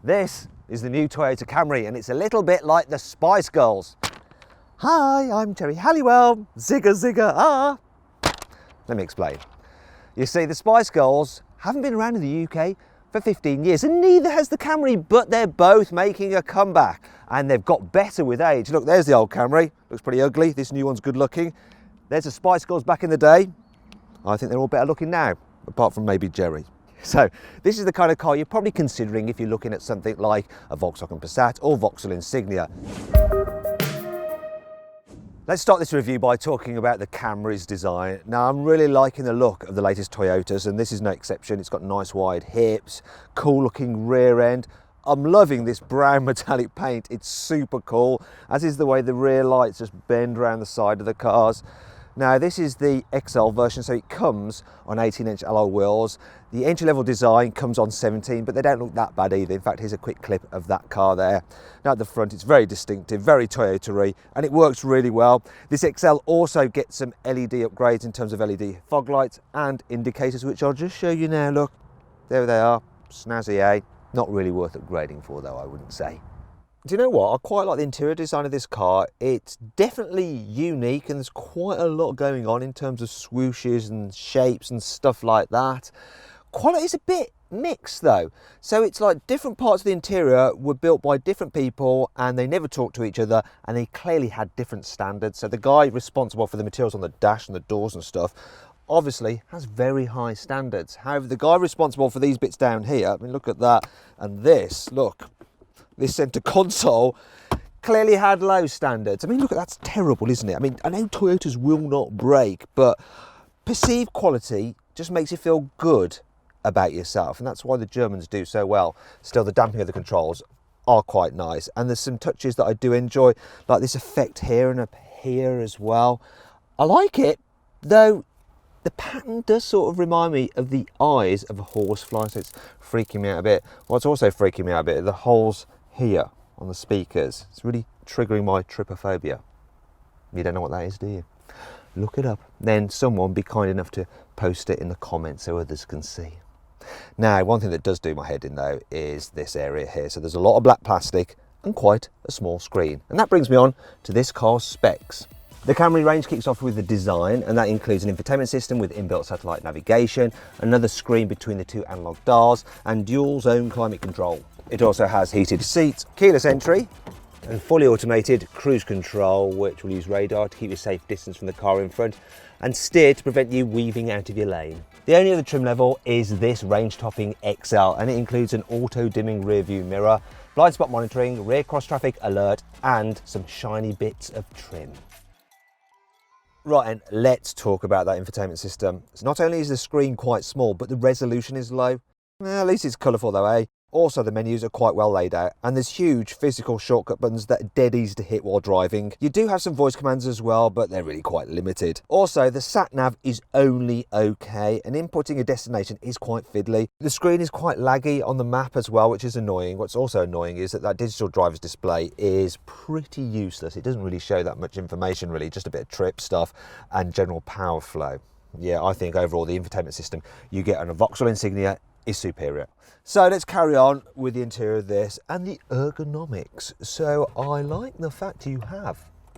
This is the new Toyota Camry, and it's a little bit like the Spice Girls. Hi, I'm Terry Halliwell. Zigga zigga ah. Let me explain. You see, the Spice Girls haven't been around in the UK for 15 years, and neither has the Camry, but they're both making a comeback, and they've got better with age. Look, there's the old Camry. Looks pretty ugly. This new one's good looking. There's the Spice Girls back in the day. I think they're all better looking now, apart from maybe Jerry. So this is the kind of car you're probably considering if you're looking at something like a Volkswagen Passat or Vauxhall Insignia. Let's start this review by talking about the Camry's design. Now, I'm really liking the look of the latest Toyotas, and this is no exception. It's got nice wide hips, cool looking rear end. I'm loving this brown metallic paint. It's super cool, as is the way the rear lights just bend around the side of the cars. Now, this is the XL version, so it comes on 18-inch alloy wheels. The entry-level design comes on 17, but they don't look that bad either. In fact, here's a quick clip of that car there. Now, at the front, it's very distinctive, very Toyota-y, and it works really well. This XL also gets some LED upgrades in terms of LED fog lights and indicators, which I'll just show you now. Look, there they are. Snazzy, eh? Not really worth upgrading for, though, I wouldn't say. Do you know what? I quite like the interior design of this car. It's definitely unique, and there's quite a lot going on in terms of swooshes and shapes and stuff like that. Quality is a bit mixed though. So it's like different parts of the interior were built by different people, and they never talked to each other, and they clearly had different standards. So the guy responsible for the materials on the dash and the doors and stuff obviously has very high standards. However, the guy responsible for these bits down here, I mean, look at that, and this, look. This centre console clearly had low standards. I mean, look, that's terrible, isn't it? I mean, I know Toyotas will not break, but perceived quality just makes you feel good about yourself, and that's why the Germans do so well. Still, the damping of the controls are quite nice, and there's some touches that I do enjoy, like this effect here and up here as well. I like it, though the pattern does sort of remind me of the eyes of a horsefly, so it's freaking me out a bit. What's also freaking me out a bit are the holes here on the speakers. It's really triggering my trypophobia. You don't know what that is, do you? Look it up. Then someone be kind enough to post it in the comments so others can see. Now, one thing that does do my head in though is this area here. So there's a lot of black plastic and quite a small screen. And that brings me on to this car's specs. The Camry range kicks off with the design, and that includes an infotainment system with inbuilt satellite navigation, another screen between the two analog dials, and dual zone climate control. It also has heated seats, keyless entry, and fully automated cruise control, which will use radar to keep you a safe distance from the car in front and steer to prevent you weaving out of your lane. The only other trim level is this range-topping XL, and it includes an auto-dimming rear-view mirror, blind spot monitoring, rear cross-traffic alert, and some shiny bits of trim. Right, and let's talk about that infotainment system. So not only is the screen quite small, but the resolution is low. At least it's colourful though, eh? Also, the menus are quite well laid out, and there's huge physical shortcut buttons that are dead easy to hit while driving. You do have some voice commands as well, but they're really quite limited. Also, the sat-nav is only okay, and inputting a destination is quite fiddly. The screen is quite laggy on the map as well, which is annoying. What's also annoying is that digital driver's display is pretty useless. It doesn't really show that much information really, just a bit of trip stuff and general power flow. Yeah, I think overall the infotainment system you get on a Vauxhall Insignia is superior. So let's carry on with the interior of this and the ergonomics. So I like the fact you have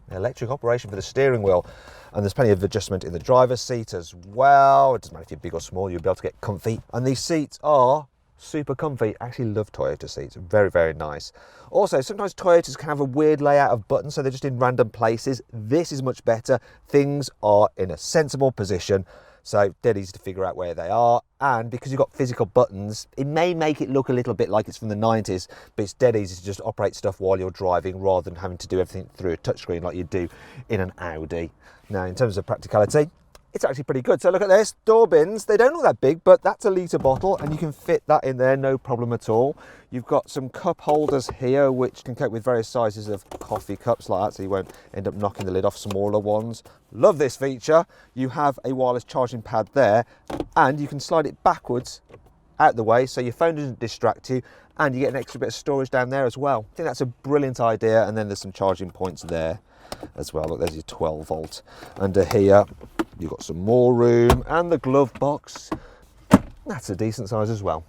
electric operation for the steering wheel, and there's plenty of adjustment in the driver's seat as well. It doesn't matter if you're big or small, you'll be able to get comfy. And these seats are super comfy. I actually love Toyota seats, very, very nice. Also, sometimes Toyotas can have a weird layout of buttons, so they're just in random places. This is much better. Things are in a sensible position. So dead easy to figure out where they are, and because you've got physical buttons, it may make it look a little bit like it's from the 90s, but it's dead easy to just operate stuff while you're driving rather than having to do everything through a touchscreen like you do in an Audi. Now, in terms of practicality, it's actually pretty good. So look at this, door bins. They don't look that big, but that's a litre bottle and you can fit that in there, no problem at all. You've got some cup holders here, which can cope with various sizes of coffee cups like that, so you won't end up knocking the lid off smaller ones. Love this feature. You have a wireless charging pad there, and you can slide it backwards out the way so your phone doesn't distract you, and you get an extra bit of storage down there as well. I think that's a brilliant idea. And then there's some charging points there as well. Look, there's your 12 volt. Under here, you've got some more room, and the glove box, that's a decent size as well.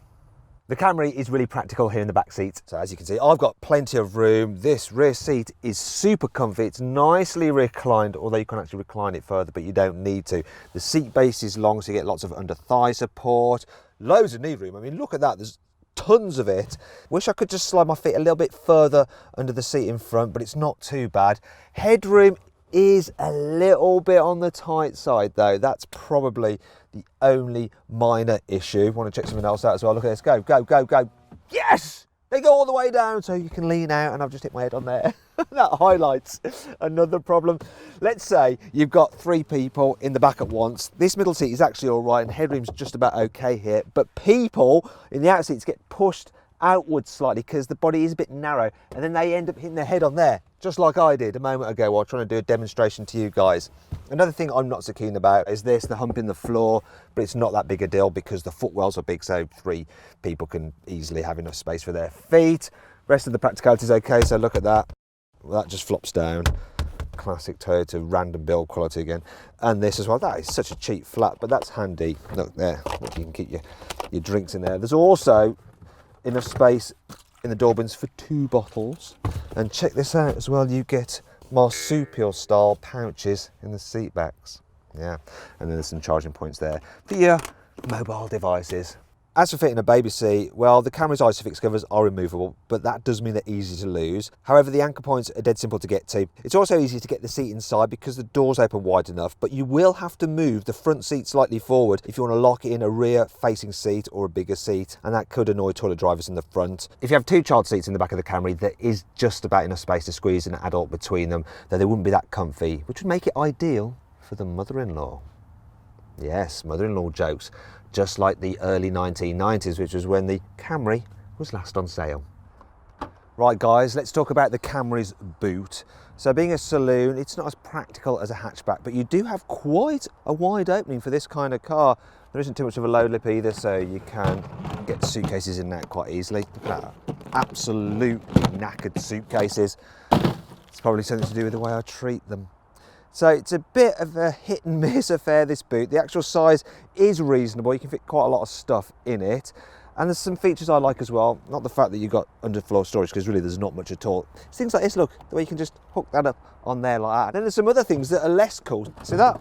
The Camry is really practical here in the back seat. So as you can see, I've got plenty of room. This rear seat is super comfy. It's nicely reclined, although you can actually recline it further, but you don't need to. The seat base is long, so you get lots of under thigh support, loads of knee room. I mean, look at that. There's tons of it. Wish I could just slide my feet a little bit further under the seat in front, but it's not too bad. Headroom is a little bit on the tight side though. That's probably the only minor issue. Want to check something else out as well. Look at this. Go, go, go, go. Yes! They go all the way down so you can lean out, and I've just hit my head on there. That highlights another problem. Let's say you've got 3 people in the back at once. This middle seat is actually all right and headroom's just about okay here, but people in the out seats get pushed outwards slightly because the body is a bit narrow, and then they end up hitting their head on there, just like I did a moment ago while trying to do a demonstration to you guys. Another thing I'm not so keen about is this, the hump in the floor, but it's not that big a deal because the footwells are big, so 3 people can easily have enough space for their feet. Rest of the practicality is okay, so look at that. Well, that just flops down. Classic Toyota random build quality again. And this as well, that is such a cheap flat, but that's handy. Look there, look, you can keep your drinks in there. There's also enough space in the door bins for 2 bottles. And check this out as well, you get marsupial style pouches in the seat backs. Yeah, and then there's some charging points there for your mobile devices. As for fitting a baby seat, well, the Camry's ISOFIX covers are removable, but that does mean they're easy to lose. However, the anchor points are dead simple to get to. It's also easy to get the seat inside because the doors open wide enough, but you will have to move the front seat slightly forward if you want to lock in a rear-facing seat or a bigger seat, and that could annoy toilet drivers in the front. If you have 2 child seats in the back of the Camry, there is just about enough space to squeeze an adult between them, though they wouldn't be that comfy, which would make it ideal for the mother-in-law. Yes, mother-in-law jokes. Just like the early 1990s, which was when the Camry was last on sale. Right guys, let's talk about the Camry's boot. So being a saloon, it's not as practical as a hatchback, but you do have quite a wide opening for this kind of car. There isn't too much of a low lip either, so you can get suitcases in and out quite easily. Look at that, absolute knackered suitcases. It's probably something to do with the way I treat them. So it's a bit of a hit and miss affair, this boot. The actual size is reasonable. You can fit quite a lot of stuff in it. And there's some features I like as well. Not the fact that you've got underfloor storage, because really there's not much at all. It's things like this, look, the way you can just hook that up on there like that. And then there's some other things that are less cool. See that?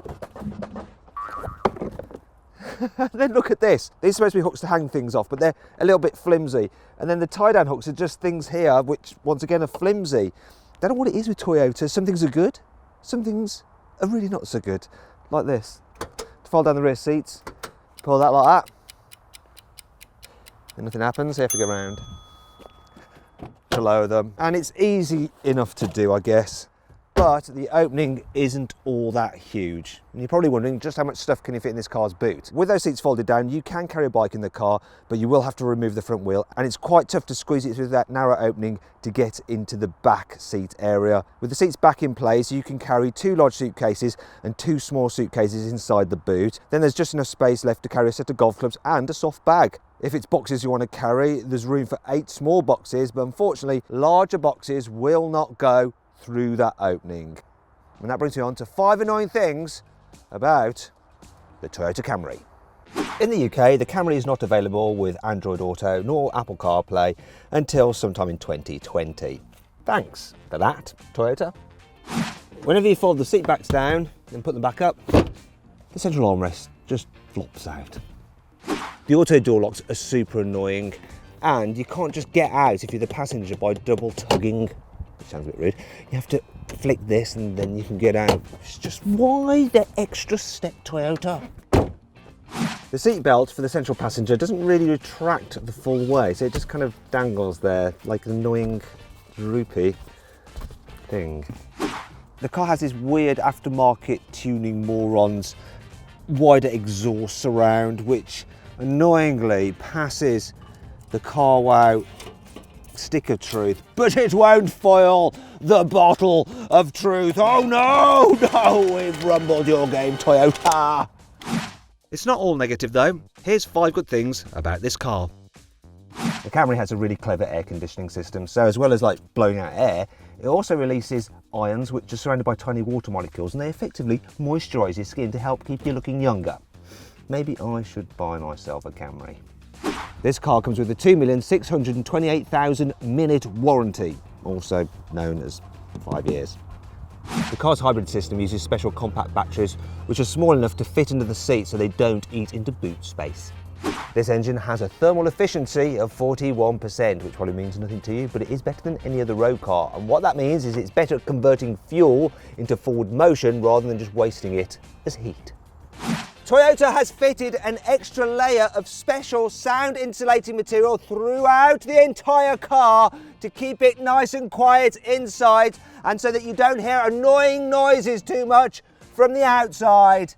Then look at this. These are supposed to be hooks to hang things off, but they're a little bit flimsy. And then the tie-down hooks are just things here, which once again are flimsy. Don't know what it is with Toyota. Some things are good. Some things are really not so good, like this. To fold down the rear seats, pull that like that, and nothing happens, so you have to go around to lower them. And it's easy enough to do, I guess, but the opening isn't all that huge. And you're probably wondering just how much stuff can you fit in this car's boot. With those seats folded down, you can carry a bike in the car, but you will have to remove the front wheel, and it's quite tough to squeeze it through that narrow opening to get into the back seat area. With the seats back in place, you can carry 2 large suitcases and 2 small suitcases inside the boot. Then there's just enough space left to carry a set of golf clubs and a soft bag. If it's boxes you want to carry, there's room for 8 small boxes, but unfortunately, larger boxes will not go through that opening. And that brings me on to 5 annoying things about the Toyota Camry. In the UK, the Camry is not available with Android Auto nor Apple CarPlay until sometime in 2020. Thanks for that, Toyota. Whenever you fold the seat backs down and put them back up, the central armrest just flops out. The auto door locks are super annoying, and you can't just get out if you're the passenger by double tugging. Sounds a bit rude. You have to flick this and then you can get out. It's just, why the extra step, Toyota? The seat belt for the central passenger doesn't really retract the full way, so it just kind of dangles there like an annoying droopy thing. The car has this weird aftermarket tuning morons wider exhaust surround, which annoyingly passes the carwow stick of truth, but it won't foil the bottle of truth. Oh no, no, we've rumbled your game, Toyota. It's not all negative though. Here's 5 good things about this car. The Camry has a really clever air conditioning system, so as well as like blowing out air, it also releases ions which are surrounded by tiny water molecules, and they effectively moisturise your skin to help keep you looking younger. Maybe I should buy myself a Camry. This car comes with a 2,628,000 minute warranty, also known as 5 years. The car's hybrid system uses special compact batteries which are small enough to fit into the seat so they don't eat into boot space. This engine has a thermal efficiency of 41%, which probably means nothing to you, but it is better than any other road car. And what that means is it's better at converting fuel into forward motion rather than just wasting it as heat. Toyota has fitted an extra layer of special sound insulating material throughout the entire car to keep it nice and quiet inside and so that you don't hear annoying noises too much from the outside.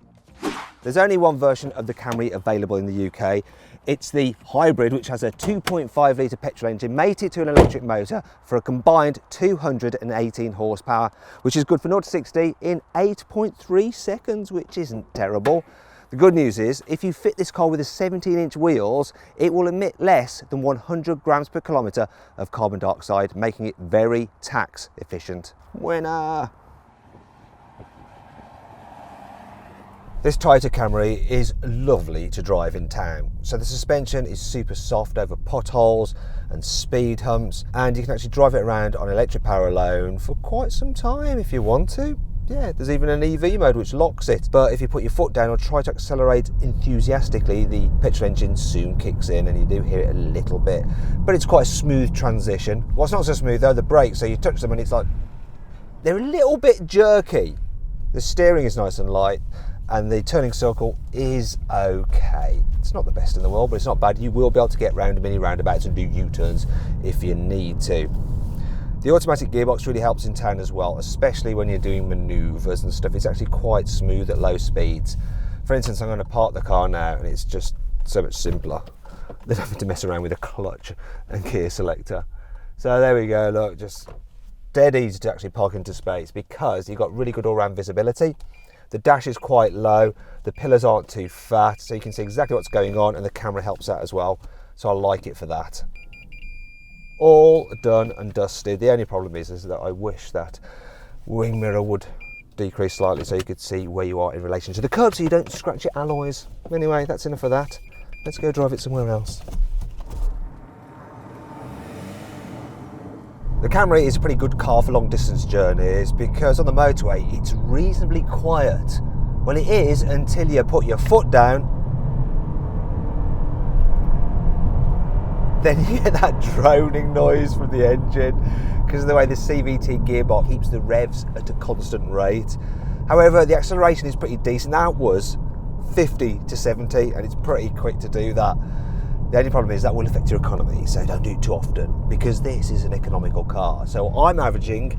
There's only one version of the Camry available in the UK. It's the hybrid, which has a 2.5 litre petrol engine mated to an electric motor for a combined 218 horsepower, which is good for 0 to 60 in 8.3 seconds, which isn't terrible. The good news is, if you fit this car with a 17-inch wheels, it will emit less than 100 grams per kilometre of carbon dioxide, making it very tax efficient. Winner! This Toyota Camry is lovely to drive in town. So the suspension is super soft over potholes and speed humps, and you can actually drive it around on electric power alone for quite some time if you want to. Yeah, there's even an EV mode which locks it, but if you put your foot down or try to accelerate enthusiastically, the petrol engine soon kicks in and you do hear it a little bit. But it's quite a smooth transition. What's not so smooth though, the brakes, so you touch them and it's like, they're a little bit jerky. The steering is nice and light, and the turning circle is okay. It's not the best in the world, but it's not bad. You will be able to get round mini roundabouts and do U-turns if you need to. The automatic gearbox really helps in town as well, especially when you're doing manoeuvres and stuff. It's actually quite smooth at low speeds. For instance, I'm going to park the car now and it's just so much simpler than having to mess around with a clutch and gear selector. So there we go, look, just dead easy to actually park into space because you've got really good all-round visibility. The dash is quite low, the pillars aren't too fat, so you can see exactly what's going on, and the camera helps out as well, so I like it for that. All done and dusted. The only problem is that I wish that wing mirror would decrease slightly so you could see where you are in relation to the curb so you don't scratch your alloys. Anyway, that's enough of that. Let's go drive it somewhere else. The Camry is a pretty good car for long distance journeys because on the motorway it's reasonably quiet. Well, it is until you put your foot down. Then you get that droning noise from the engine because of the way the CVT gearbox keeps the revs at a constant rate. However, the acceleration is pretty decent. That was 50 to 70 and it's pretty quick to do that. The only problem is that will affect your economy, so don't do it too often because this is an economical car. So I'm averaging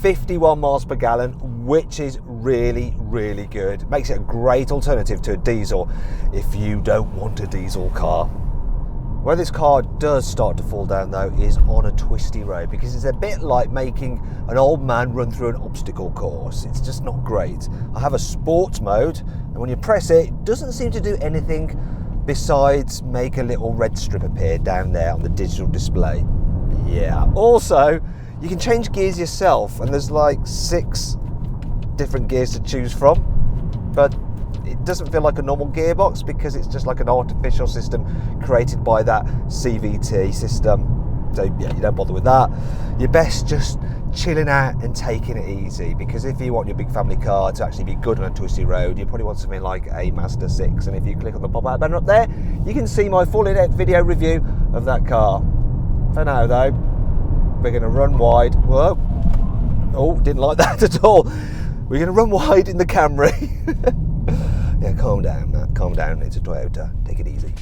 51 miles per gallon, which is really, really good. Makes it a great alternative to a diesel if you don't want a diesel car. Where this car does start to fall down though is on a twisty road because it's a bit like making an old man run through an obstacle course. It's just not great. I have a sports mode and when you press it, it doesn't seem to do anything besides make a little red strip appear down there on the digital display. Yeah. Also, you can change gears yourself and there's like 6 different gears to choose from, but it doesn't feel like a normal gearbox because it's just like an artificial system created by that CVT system. So yeah, you don't bother with that. You're best just chilling out and taking it easy because if you want your big family car to actually be good on a twisty road, you probably want something like a Mazda 6. And if you click on the pop-out banner up there, you can see my full in-depth video review of that car. For now though, we're going to run wide. Whoa. Oh, didn't like that at all. We're going to run wide in the Camry. Yeah, calm down, Matt. Calm down. It's a Toyota. Take it easy.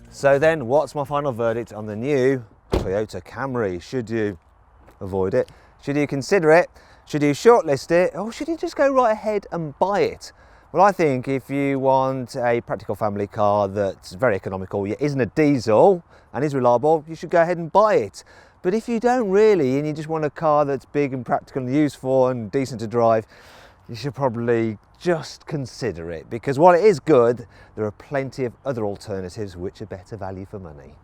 So then, what's my final verdict on the new Toyota Camry? Should you avoid it? Should you consider it? Should you shortlist it? Or should you just go right ahead and buy it? Well, I think if you want a practical family car that's very economical, yet isn't a diesel and is reliable, you should go ahead and buy it. But if you don't really, and you just want a car that's big and practical and useful and decent to drive, you should probably just consider it. Because while it is good, there are plenty of other alternatives which are better value for money.